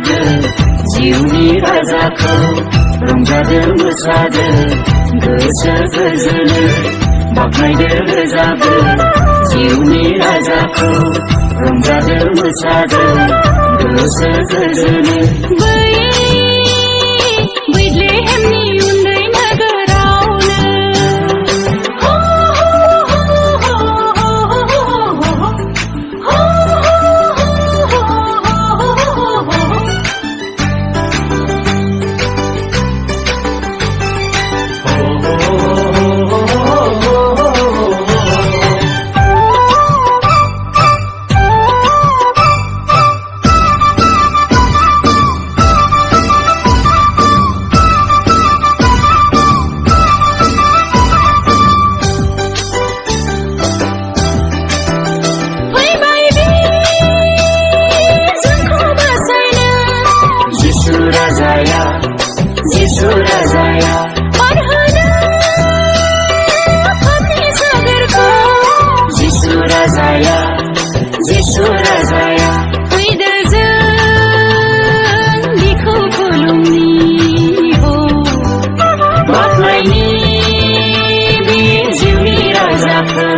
रोजाबो जिउनि राजाखौ रंजादो मोसादो गोसो गोजोनै बाख्नायदो रोजाबो जिउनि राजाखौ रंजादो मोसादो गोसो गोजोनै बैथलेहेमनि उन्दै नोगोरावनो जिसु राजाया मानहोनो पापनि सागरखौ जिसु राजाया फैदो जों बिखौ खुलुमनि बाख्नायनि बे जिउनि राजाखौ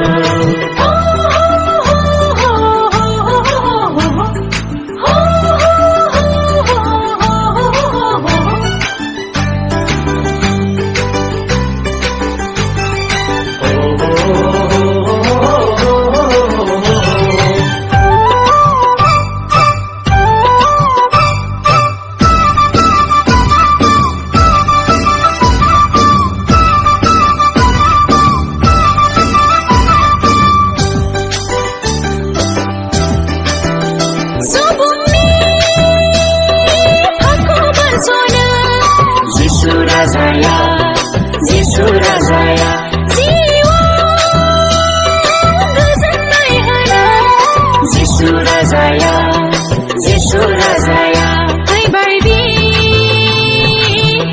जिसु राजाया जिउआव गोजोननाय होनो जिसु राजाया फैबाय बे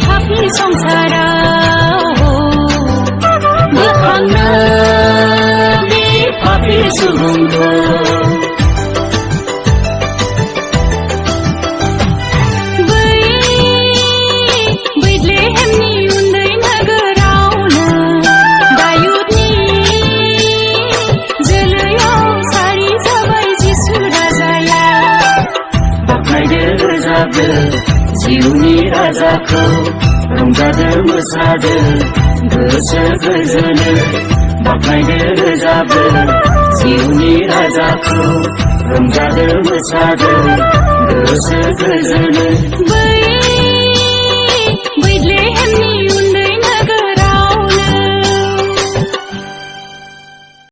पापनि संसाराव बोखांनो बे पापि सुबुंखौ बैथलेहेमनि उन्दै नोगोरावनो दायुदनि जोलैयाव सारि जाबाय जिसु राजाया बाख्नायदो रोजाबो जिउनि राजाखौ रंजादो मोसादो गोसो गोजोनै बाख्नायदो रोजाबो जिउनि राजाखौ रंजादो मोसादो गोसो गोजोनै बैथलेहेमनि